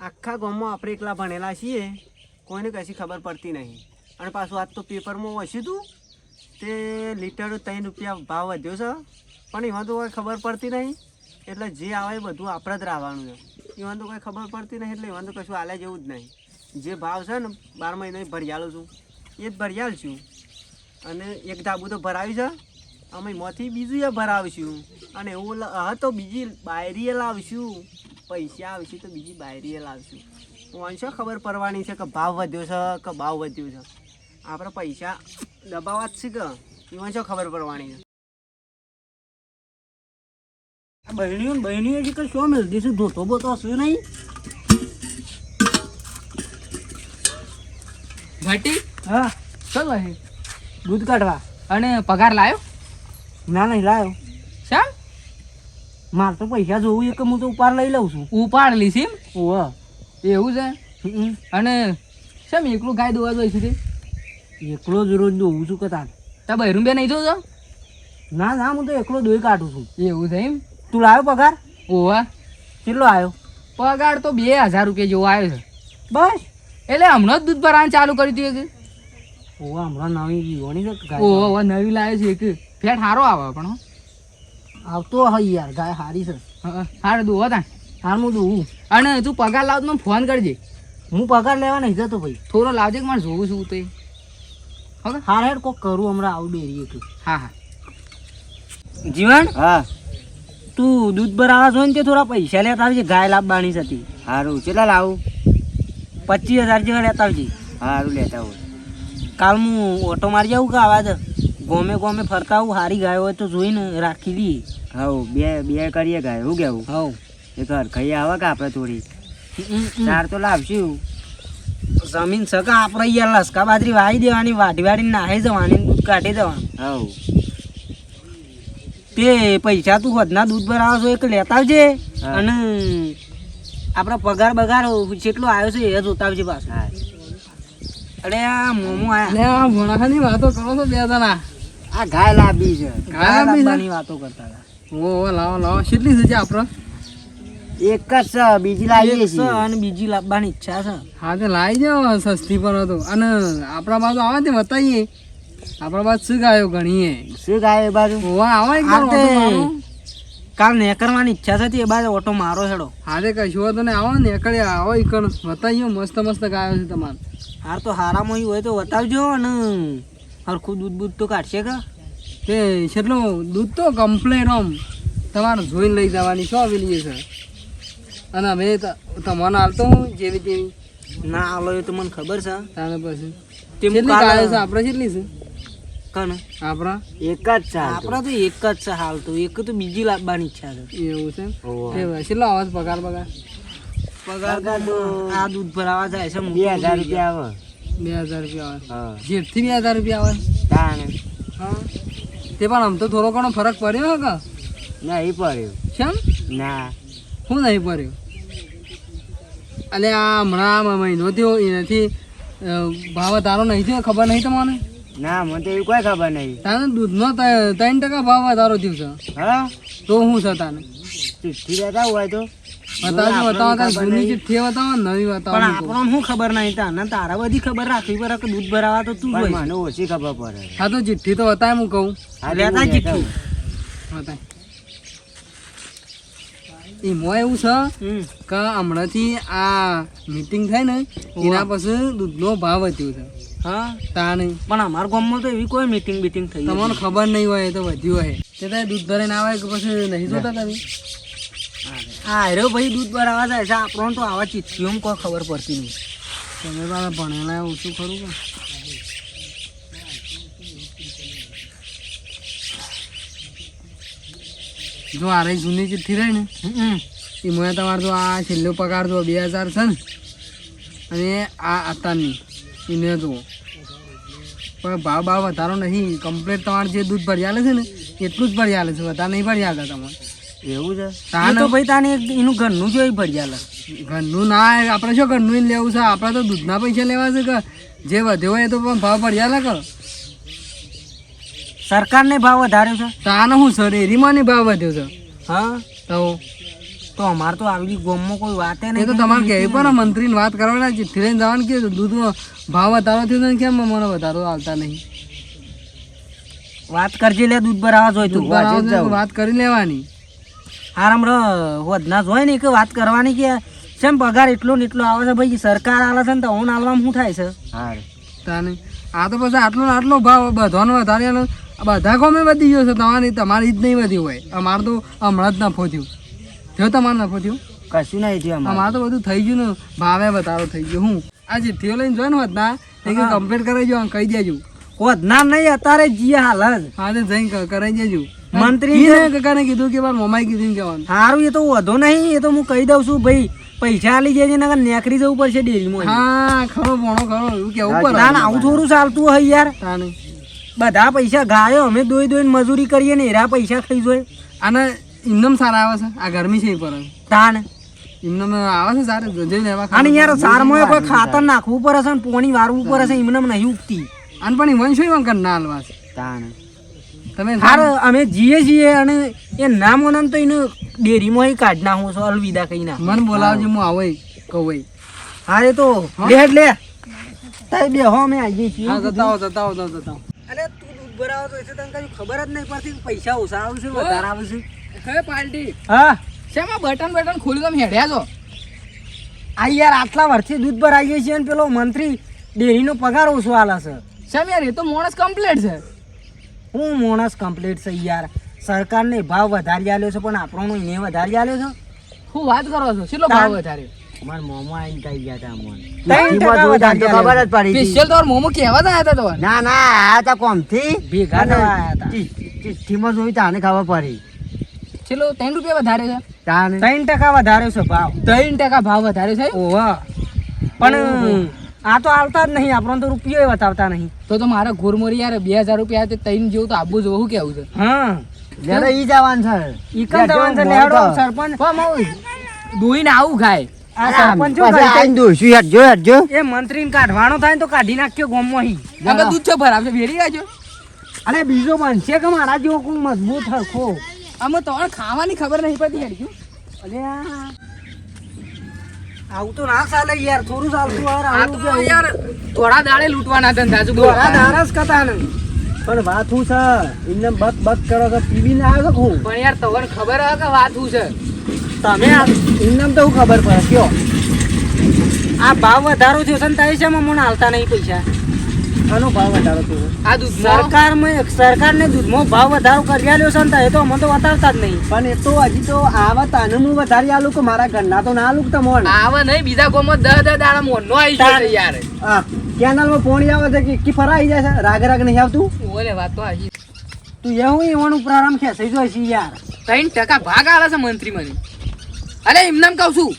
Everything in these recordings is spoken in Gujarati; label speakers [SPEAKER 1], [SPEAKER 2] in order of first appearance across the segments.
[SPEAKER 1] આખા ગામમાં આપણે એકલા ભણેલા છીએ, કોઈને કશી ખબર પડતી નહીં. અને પાછું આજ તો પેપરમાં વાંચ્યું હતું તે લીટર 3 રૂપિયા ભાવ વધ્યો છે, પણ એમાં તો કોઈ ખબર પડતી નહીં. એટલે જે આવે એ બધું આપણે જ રાવાનું છે. એમાં તો કોઈ ખબર પડતી નહીં, એટલે એમાં તો કશું હાલે જેવું જ નહીં. જે ભાવ છે ને 12 મહિને ભરિયાલું છું એ જ ભરિયાલ છું. અને એક ધાબુ તો ભરાવી છે, અમે એમાંથી બીજું એ ભરાવીશું. અને એવું હા તો બીજી બાયરીએ લાવશું, પૈસા આવશે તો બીજી બાયરીએ લાવશું. વાંચો ખબર પડવાની છે કે ભાવ વધ્યો છે કે ભાવ વધ્યો છે. આપણે પૈસા દબાવવા જ છે કે એમાં શું ખબર પડવાની છે.
[SPEAKER 2] બહેનીઓ જે કઈ શું મળતી છે, ધોતો બોતો હશે નહીં.
[SPEAKER 3] ઘટી
[SPEAKER 2] હા
[SPEAKER 3] ચાલો હે
[SPEAKER 2] દૂધ કાઢવા.
[SPEAKER 3] અને પગાર લાયો
[SPEAKER 2] ના નહીં લાવ્યો.
[SPEAKER 3] શામ
[SPEAKER 2] મારે તો પૈસા જોવું કે હું તો ઉપાડ લઈ લઉં છું.
[SPEAKER 3] ઉપાડ લીધી એમ?
[SPEAKER 2] ઓહ
[SPEAKER 3] એવું છે. અને શેમ એકલું ગાય દોવા જોઈશું તે?
[SPEAKER 2] એકલો જ રોજ દોવું છું કે તાર.
[SPEAKER 3] તા બહેરું બે નહીં જોજો?
[SPEAKER 2] ના ના હું તો એકલો દોઈ કાઢું છું.
[SPEAKER 3] એવું છે એમ?
[SPEAKER 2] તું લાવ્યો પગાર?
[SPEAKER 3] ઓવા
[SPEAKER 2] કેટલો આવ્યો?
[SPEAKER 3] પગાર તો 2000 રૂપિયા જેવો આવ્યો છે.
[SPEAKER 2] બસ
[SPEAKER 3] એટલે હમણાં જ દૂધ ભરાવાનું ચાલુ કરી દીધું કે?
[SPEAKER 2] ઓહ હમણાં નવી લીવાની છે ગાય.
[SPEAKER 3] ઓહો નવી લાવ્યો છે એક ફેટ સારો આવે પણ હો.
[SPEAKER 2] આવતો હોય યાર, ગાય સારી છે.
[SPEAKER 3] હારે દોવા તા
[SPEAKER 2] હાર હું દોવું.
[SPEAKER 3] અને તું પગાર લાવ તો મને ફોન કરજે.
[SPEAKER 2] હું પગાર લેવા નહીં જતો ભાઈ.
[SPEAKER 3] થોડો લાવજે કે મારે જોવું છું તે. હવે
[SPEAKER 2] હાર હેડ કોક કરું હમણાં આવું ડેરી હતું.
[SPEAKER 3] હા હા
[SPEAKER 2] જીવન
[SPEAKER 1] હા
[SPEAKER 2] તું દૂધ ભરાવા છો ને તે થોડા પૈસા લેતા આવજે, ગાય લાવવાની જ હતી.
[SPEAKER 1] સારું કેટલા લાવું?
[SPEAKER 2] 25,000 જેવા લેતા આવજે.
[SPEAKER 1] સારું લેતા હોય.
[SPEAKER 2] કાલ હું ઓટો મારી આવું કે આવા જ ગોમે ગોમે ફરતા આવું. સારી ગાય હોય તો જોઈને રાખી લઈએ.
[SPEAKER 1] હવ બે કરીએ ગાય. શું કેવું?
[SPEAKER 2] હવ
[SPEAKER 1] એક હરખાઈ આવે કે આપણે થોડી ચાર તો લાવશું.
[SPEAKER 2] જમીન સકા આપણે યાર લસકા બાજરી વાવી દેવાની, વાઢી વાઢીને નાહી જવાની, દૂધ કાઢી દેવાનું.
[SPEAKER 1] હવ
[SPEAKER 2] તે પૈસા તું hodના દૂધ ભરાવા છો એક લેતા આવજે.
[SPEAKER 1] હા.
[SPEAKER 2] અને આપણો પગાર બગાર જેટલો આવ્યો છે એ જોતા આવજે પાછું.
[SPEAKER 1] હા
[SPEAKER 2] અરે આ મોમો આયા.
[SPEAKER 3] લે આ ભણાની વાતો કરો છો બે જણા.
[SPEAKER 1] આ ગાય લાવી છે.
[SPEAKER 2] ગાય
[SPEAKER 3] લાવવાની
[SPEAKER 2] લાવવાની વાતો કરતા હતા.
[SPEAKER 3] ઓ લાવો લાવો કેટલી છે આપણે?
[SPEAKER 1] એક જ છે, બીજી લાવીએ
[SPEAKER 2] એક છે
[SPEAKER 1] છીએ.
[SPEAKER 2] અને બીજી લાવવાની ઈચ્છા છે.
[SPEAKER 3] હા તે લાવી જાઓ સસ્તી પર હતો. અને આપણા બાજુ આવે તે બતાવીએ. આપણા બાજુ શું ગાયો ગણીએ.
[SPEAKER 1] શું ગાય એ બાજુ?
[SPEAKER 3] ઓવા આવો એક
[SPEAKER 2] હા
[SPEAKER 3] વાર
[SPEAKER 2] તે
[SPEAKER 3] ઓટો મારો.
[SPEAKER 2] કાલ ને કરવાની ઈચ્છા થતી એ બાજુ ઓટો મારો હેડો.
[SPEAKER 3] હા તે કશું હતો ને આવો ને એકડે આવો ઈકણ બતાવીએ. મસ્ત મસ્ત ગાયો છે તમારે.
[SPEAKER 2] હાર તો હારામાં હોય તો બતાવજો. અને હરખું દૂધ બૂધ તો કાઢશે કે
[SPEAKER 3] તે કેટલું દૂધ તો કમ્પ્લેટ આમ તમારે જોઈને લઈ જવાની શું આવેલી છે. અને અમે તમને હાલતો જેવી તેવી
[SPEAKER 2] ના આલો એ તો મને ખબર છે.
[SPEAKER 3] તાને પછી
[SPEAKER 2] તે હું
[SPEAKER 3] કેટલી
[SPEAKER 2] કાલે-
[SPEAKER 3] ગાયો છે આપણે? કેટલી છે
[SPEAKER 2] કને
[SPEAKER 3] આપણા?
[SPEAKER 1] એક જ છે હાલ તો.
[SPEAKER 2] આપડા તો એક જ છે હાલ તો. એક તો બીજી લાવવાની ઈચ્છા છે.
[SPEAKER 3] એવું છે?
[SPEAKER 1] ઓહો.
[SPEAKER 3] તે કેટલો આવે છે પગાર
[SPEAKER 2] પગાર
[SPEAKER 1] પગાર
[SPEAKER 2] તો
[SPEAKER 1] તો
[SPEAKER 2] આ દૂધ ભરાવા જાય છે.
[SPEAKER 1] 2000 રૂપિયા આવે.
[SPEAKER 3] 2000 રૂપિયા આવે.
[SPEAKER 1] હા
[SPEAKER 3] જેટથી 2000 રૂપિયા આવે.
[SPEAKER 1] તાને
[SPEAKER 3] હા તે પણ આમ તો થોડો ઘણો ફરક પડ્યો કે
[SPEAKER 1] નહીં પડ્યું.
[SPEAKER 3] કેમ?
[SPEAKER 1] ના
[SPEAKER 3] શું નહીં પડ્યો? અને આ હમણાં મહિનો થયો એનાથી ભાવ વધારો નહીં થયો, ખબર નહીં તમને?
[SPEAKER 1] ના મને તો એવી કોઈ ખબર નહીં.
[SPEAKER 3] તાને દૂધનો 3% ભાવ વધારો થયો છે.
[SPEAKER 1] હા
[SPEAKER 3] તો શું છે તાને?
[SPEAKER 1] ચિઠ્ઠી લેતા હોય તો
[SPEAKER 3] બતાવજો બતાવો તારે
[SPEAKER 1] ખબર
[SPEAKER 3] જૂની
[SPEAKER 1] નહીં.
[SPEAKER 3] ચિઠ્ઠી બતાવો ને નવી
[SPEAKER 2] પણ
[SPEAKER 3] બતાવો.
[SPEAKER 2] આપણને શું ખબર નહીં તાને? તારા બધી ખબર રાખવી પડે કે દૂધ ભરાવા તો તું
[SPEAKER 1] પણ
[SPEAKER 2] જોઈશ.
[SPEAKER 1] મને ઓછી ખબર પડે.
[SPEAKER 3] હા તો ચિઠ્ઠી તો બતાય હું કહું.
[SPEAKER 1] હા, તો
[SPEAKER 2] લેતા
[SPEAKER 1] હું
[SPEAKER 2] ચિઠ્ઠી.
[SPEAKER 3] બતાય. એમાં એવું છે
[SPEAKER 2] હમ.
[SPEAKER 3] કે હમણાંથી આ મીટિંગ થઈ ને એના પછી દૂધનો ભાવ વધ્યો છે.
[SPEAKER 2] હા
[SPEAKER 3] તાને
[SPEAKER 2] પણ અમારા ગામમાં તો એવી કોઈ મીટિંગ બીટિંગ થઈ
[SPEAKER 3] તમને ખબર નહીં હોય તો વધ્યું હોય તે તારે દૂધ ભરીને આવે કે પછી નહીં જોતા તમે?
[SPEAKER 2] હા અરે ભાઈ દૂધ ભરાવા જાય છે. આપણને તો આવા ચિઠ્ઠીઓમાં કોઈ ખબર પડતી નહીં.
[SPEAKER 3] તમે પાછા ભણેલા ઓછું ખરું કે? જો આ રહી જૂની ચિઠ્ઠી રહી ને એમાં તમારે તો આ છેલ્લો પગાર જો 2000 છે ને અને આ અત્યારની એને જુઓ. પણ ભાવ વધારો નહીં. કમ્પ્લેટ તમારે જે દૂધ ભરી આલે છે ને એટલું જ ભરી આલે છે, વધારે નહીં ભરી આલતા તમારે.
[SPEAKER 1] એવું છે.
[SPEAKER 2] તાને તો ભાઈ તાને એનું ઘરનું જોઈ ભરી લે.
[SPEAKER 3] ઘરનું ના આપણે શું ઘરનું ય લેવું છે? આપણે તો દૂધના પૈસા લેવા છે કે જે વધ્યો હોય એ તો પણ ભાવ ભરી આલે કે.
[SPEAKER 2] સરકારને ભાવ વધાર્યો છે.
[SPEAKER 3] તાને શું સર એરીમાં ભાવ વધ્યો છે.
[SPEAKER 2] હા
[SPEAKER 3] તો
[SPEAKER 2] તો અમારે તો આવી ગામમાં કોઈ વાતે
[SPEAKER 3] એ
[SPEAKER 2] નહીં.
[SPEAKER 3] તો તમારે કહેવી પડે મંત્રીને વાત કરવાના, ચિઠ્ઠી લઈને જવાનું કે દૂધમાં ભાવ વધારો થયો ને કેમ મને વધારો આવતા નહીં.
[SPEAKER 2] વાત કરજે લે, દૂધ ભરાવા જોઈ તું.
[SPEAKER 3] દૂધ ભરાવો છે તો વાત કરી લેવાની.
[SPEAKER 2] હારામ વધના જોઈ ને કે વાત કરવાની કે કેમ પગાર એટલો ને એટલો આવે છે ભાઈ, સરકાર આલે છે ને તો હું આલવામાં શું થાય છે.
[SPEAKER 3] તાને આ તો પછી આટલો ને આટલો ભાવ બધાનો વધારેલો બધા ગમે વધી ગયો છે. તમારી જ નહીં વધી હોય. અમારે તો હમણાં જ નફો થયો. તમારે નફો થયો?
[SPEAKER 2] કશું નહીં થયું
[SPEAKER 3] અમારે તો બધું થઈ ગયું ને, ભાવે વધારો થઈ ગયો. હું આ ચિઠ્ઠીઓ લઈને જોઈ ને વધના એ કે કમ્પ્લીટ કરાવી જો, કહી દેજો.
[SPEAKER 2] વધના નહીં અત્યારે જીએ હાલ જ
[SPEAKER 3] હા તો જઈને કરાવી દેજો.
[SPEAKER 2] મંત્રી
[SPEAKER 3] કાકાને કીધું કે મારા મમાઈ કીધું કહેવાનું.
[SPEAKER 2] સારું, એ તો વધો નહીં, એ તો હું કહી દઉં છું ભાઈ, પૈસા આલી જાય ને નેકરી જવું પડશે ડેરીમાં.
[SPEAKER 3] હા ખરો ભણો ખરો એવું કેવું પડે.
[SPEAKER 2] આવું થોડું ચાલતું હોય યાર.
[SPEAKER 3] તાને
[SPEAKER 2] બધા પૈસા ગાયો અમે દોઈને મજૂરી કરીએ ને એરા પૈસા ખાઈ જોઈએ.
[SPEAKER 3] આને ઇમનમ સારા આવે છે. આ ગરમી છે એ પર
[SPEAKER 2] તાણ
[SPEAKER 3] ઇમનમ આવે છે સારા જઈને લેવા.
[SPEAKER 2] અને યાર સારમાં કોઈ ખાતર નાખવું પડે છે ને પોણી વારવું પડે છે, એમને નહીં ઉગતી.
[SPEAKER 3] આને પણ ઈવન શું ઈવન કર ના હાલવા છે.
[SPEAKER 2] તાણ
[SPEAKER 3] તમે
[SPEAKER 2] હાર અમે જીએ છીએ અને એ નામ ઓનામ તો એને ડેરીમાં કાઢ નાખું છું અલવિદા કઈ ના.
[SPEAKER 3] મને બોલાવજો, હું આવો કહું.
[SPEAKER 2] હારે તો લે તાઈ બે હો અમે આવીએ છીએ.
[SPEAKER 3] હા જતાવો.
[SPEAKER 2] અરે તું દૂધ ભરાવો તો એટલે તને કઈ ખબર જ નહીં પડતી કે પૈસા ઓછા આવશે વધારે આવશે.
[SPEAKER 3] હે પાર્ટી
[SPEAKER 2] હા
[SPEAKER 3] શેમાં બટન ખોલી તમે હેડ્યા છો?
[SPEAKER 2] આ યાર આટલા વર્ષથી દૂધ ભરાઈએ છીએ અને પેલો મંત્રી ડેરીનો પગાર ઓછો આલે છે.
[SPEAKER 3] શેમ યાર એ તો માણસ કમ્પ્લીટ છે.
[SPEAKER 2] હું માણસ કમ્પ્લીટ છે યાર, સરકારને ભાવ વધારી આલ્યો છે પણ આપણો એને વધારી આલ્યો છે.
[SPEAKER 3] શું વાત કરો છો? કેટલો ભાવ વધારે?
[SPEAKER 2] મારા મોમાં આવીને કહી ગયા હતા અમને
[SPEAKER 1] 3%
[SPEAKER 3] સ્પેશિયલ તો મોમો કહેવા જ આવ્યા હતા તો.
[SPEAKER 1] ના ના આયા તા કોમથી
[SPEAKER 2] ભેગા થવા આવ્યા હતા.
[SPEAKER 1] ચિઠ્ઠીમાં જોઈ તાને ખબર પડી.
[SPEAKER 3] ચલો 3 રૂપિયા વધારે છે.
[SPEAKER 1] તાને
[SPEAKER 2] 3% વધાર્યો છે ભાવ.
[SPEAKER 3] 3% ભાવ વધારે છે.
[SPEAKER 2] ઓહો પણ આ તો આવતા જ નહીં, આપણને તો રૂપિયો બતાવતા નહીં.
[SPEAKER 3] તો મારા ઘોરમોરી યાર 2000 રૂપિયા તે 3 જેવું તો આપવું જોવું શું કેવું છે?
[SPEAKER 2] હા
[SPEAKER 1] લેડો ઈ જવાન છે.
[SPEAKER 2] ઈ કમ જવાન છે લેડો સરપંચ.
[SPEAKER 3] દોઈને આવું ખાય.
[SPEAKER 2] આ સરપંચ શું
[SPEAKER 1] પછી
[SPEAKER 2] કરે?
[SPEAKER 1] આઈને દોશું હેડજો.
[SPEAKER 2] એ મંત્રીને કાઢવાનો થાય ને તો કાઢી નાખ્યો ગામમાં હી.
[SPEAKER 3] આપણે દૂધ છે ભરાવશે વેરી આજો.
[SPEAKER 2] અરે બીજો બનશે કે મારા જેવો કોઈ મજબૂત હરખો.
[SPEAKER 3] આમાં તો ખાવાની ખબર નહીં પડતી હેડજો.
[SPEAKER 2] અરે આવું તો ના ચાલે યાર, થોડું ચાલતું યાર.
[SPEAKER 3] આ
[SPEAKER 2] આવું
[SPEAKER 3] તો
[SPEAKER 2] કેવું?
[SPEAKER 3] યાર થોડા દાડે લૂંટવાના ધંધા છે.
[SPEAKER 2] દોરા દારસ કથા નહીં પણ વાત શું છે એમને બક બક કરો છો પીવીને આવ્યો છો હું.
[SPEAKER 3] પણ યાર તમને ખબર હે કે વાત શું છે?
[SPEAKER 2] તમે એમને તો શું ખબર પડે કયો આ ભાવ વધારો થયો છે ને તાઈ છે મને હાલતા નહીં પૈસા. આનો ભાવ વધારો થયો છે.
[SPEAKER 3] આ દૂધ
[SPEAKER 2] સરકારને દૂધમાં ભાવ વધારો કરી આલ્યો છે ને તાઈ તો અમને તો બતાવતા જ નહીં. પણ એ તો હજી તો આવા તાને હું વધારી આલું કે મારા ઘરના તો ના આલું તમને.
[SPEAKER 3] આવા નહીં બીજા ગામમાં 10 દાડા મોનો આવી જાય યાર.
[SPEAKER 1] આ કેનાલમાં પોણી આવે છે કે ફરાઈ જાય છે, રાગ નહીં આવતું.
[SPEAKER 3] ઓલે વાત તો હાજી.
[SPEAKER 2] તું એવું એવાનું પ્રારંભ ખેંચાઈ જોઈ છે યાર.
[SPEAKER 3] 3% ભાગ આલે છે મંત્રી મને. અરે એમને કહું છું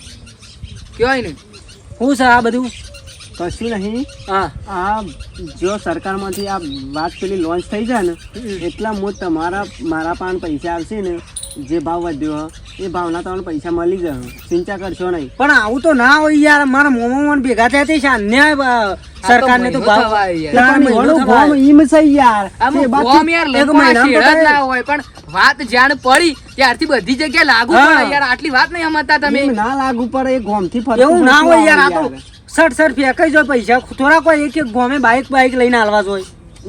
[SPEAKER 3] કહેવાય ને
[SPEAKER 2] શું છે આ બધું?
[SPEAKER 1] કશું નહીં.
[SPEAKER 2] હા
[SPEAKER 1] આ જો સરકારમાંથી આ વાત પેલી લોન્ચ થઈ જાય ને એટલા મારા પાન પૈસા આવશે ને જે ભાવ વધ્યો એ ભાવના તમને પૈસા મળી જશે. ચિંતા કરશો નહીં.
[SPEAKER 2] પણ આવું તો ના હોય યાર, મારા મોમાં ભેગા થયા તે અન્યાય સરકારને તો ભાવ
[SPEAKER 1] પણ ઘણું ગોમ ઈમ છે યાર.
[SPEAKER 3] આમાં
[SPEAKER 1] એ બાદ
[SPEAKER 3] ગોમ યાર
[SPEAKER 1] એક
[SPEAKER 3] લોકોના
[SPEAKER 1] મહિનામાં તો
[SPEAKER 3] શેર જ
[SPEAKER 1] થાય.
[SPEAKER 3] ના હોય પણ વાત જાણ પડી ત્યારથી બધી જગ્યાએ લાગુ
[SPEAKER 2] હા.
[SPEAKER 3] પડે યાર. આટલી વાત નહીં સમજતા તમે.
[SPEAKER 1] ઈમ ના લાગુ પડે એ ગોમથી ફરતું
[SPEAKER 2] એવું ના
[SPEAKER 1] ફરતું
[SPEAKER 2] હોય યાર. આ તો
[SPEAKER 1] આવે યાર.
[SPEAKER 2] સટ ફેંકાઈ જાય પૈસા, થોડા કોઈ એક એક ગોમે બાઈક લઈને હાલવા જોઈએ.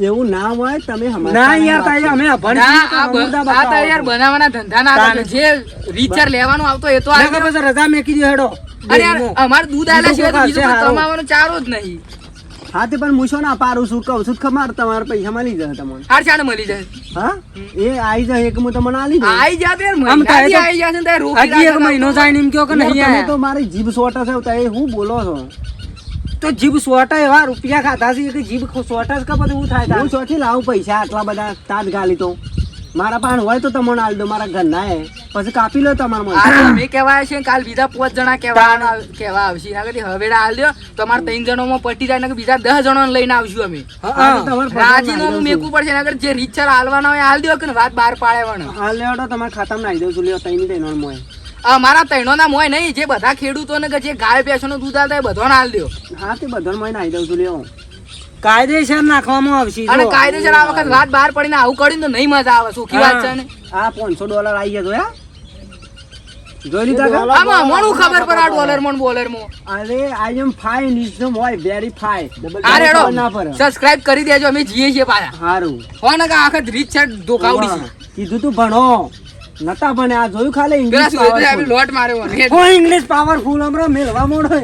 [SPEAKER 1] એવું ના હોય તમે સમજતા
[SPEAKER 2] ના
[SPEAKER 1] નહીં
[SPEAKER 2] યાર તાઈ
[SPEAKER 1] વાત.
[SPEAKER 2] અમે અભણ
[SPEAKER 3] ના,
[SPEAKER 2] છીએ તો
[SPEAKER 3] આ
[SPEAKER 2] અમુરદા
[SPEAKER 3] આ તો યાર
[SPEAKER 2] બતાવો.
[SPEAKER 3] બનાવવાના ધંધા ના
[SPEAKER 2] તાને.
[SPEAKER 3] કરજો. જે રીચાર લેવાનું આવતો એ તો
[SPEAKER 2] ના
[SPEAKER 3] આ
[SPEAKER 2] કે પછી રજા મેકી દો હેડો.
[SPEAKER 3] અરે યાર અમાર દૂધ આલ્યા સિવાય તો બીજું કોઈ
[SPEAKER 2] હારું.
[SPEAKER 3] કમાવાનો ચારો જ નહીં.
[SPEAKER 1] હા તે પણ હું શું ના પારું છું કહું છું ખમાર તમારા પૈસા મળી જાય તમને.
[SPEAKER 3] હાર ચાણ મળી જાય.
[SPEAKER 1] હા એ આવી જાય એક હું તમને આલી દઉં.
[SPEAKER 3] આઈ જાતે યાર
[SPEAKER 2] આમ થાય
[SPEAKER 3] મહિનાથી
[SPEAKER 2] તો
[SPEAKER 3] આઈ જશે ને તારે રોકી
[SPEAKER 2] હજી એક
[SPEAKER 3] રાખતા
[SPEAKER 2] મહિનો
[SPEAKER 3] આવતો.
[SPEAKER 2] થાય ને એમ કહો કે
[SPEAKER 1] યાર,
[SPEAKER 2] નહીં
[SPEAKER 1] તમે તો
[SPEAKER 2] આયા.
[SPEAKER 1] મારી જીભ સોટા છે તો એ હું બોલો છો.
[SPEAKER 2] તો જીભ સોટા એવા રૂપિયા ખાધા છે કે જીભ સોટા જ કે બધું એવું થાય તાર?
[SPEAKER 1] હું ચોથી લાવું પૈસા આટલા બધા તાજ ગાલી તો મારા પાન હોય તો તમને આલ દો મારા ઘરના એ પછી કાપી લો તમારા
[SPEAKER 3] આ તો
[SPEAKER 1] મને.
[SPEAKER 3] અમે કહેવાય છે કાલ બીજા 5 જણા કહેવા આવશે. એના કરતી હવેડા આલ દ્યો તો અમારે 3 જણોમાં પટી જાય ને બીજા 10 જણોને લઈને આવશું અમે.
[SPEAKER 1] હા, તો તમારે પગાર
[SPEAKER 3] રાજીનામું
[SPEAKER 1] નાખી દઉં
[SPEAKER 3] મેકવું પડશે. એના કરતા જે રીતસર હાલવાના હોય હાલ દ્યો કે વાત બહાર પાડે વણ.
[SPEAKER 1] છું. હા લેવડો તમારા ખાતામાં નાખી દઉં છું. લ્યો તઈની તઈનો મોય.
[SPEAKER 3] અમારા તૈણોના મોય નહીં, જે બધા ખેડૂતોને કે જે ગાય ભેંસોનું દૂધ આલતા હોય બધાને હાલ દ્યો.
[SPEAKER 1] હા તે બધાને મોય નાખી દઉં છું. લ્યો
[SPEAKER 2] કાયદેસર નાખવામાં આવશે.
[SPEAKER 3] અને
[SPEAKER 2] જો.
[SPEAKER 3] કાયદેસર આ વખત વાત બહાર પડીને આવું કર્યું ને તો નહીં મજા આવે. સુખી વાત છે ને.
[SPEAKER 1] આ $500 આવી ગયા જોયા.
[SPEAKER 2] જોઈ લીધા કા?
[SPEAKER 3] આમાં મોણું ખબર પર આ ડોલરમાં ને બોલરમાં.
[SPEAKER 1] અરે આઈ એમ ફાઇન ઇઝ ધ મોય વેરી ફાઇન
[SPEAKER 3] આ રેડો
[SPEAKER 1] ના પર
[SPEAKER 3] સબસ્ક્રાઇબ કરી દેજો અમે જીએ છીએ પાછા.
[SPEAKER 1] સારું
[SPEAKER 3] હો ને કા આખત રીત છે ધોકાવડી છે.
[SPEAKER 1] કીધું તું ભણો નતા ભણે આ જોયું ખાલી
[SPEAKER 3] પેલા
[SPEAKER 1] ઇંગ્લિશ
[SPEAKER 3] સુરેશભાઈ આપણે લોટ માર્યો ને.
[SPEAKER 1] ઇંગ્લિશ પાવરફુલ હમણાં મેળવા મોડો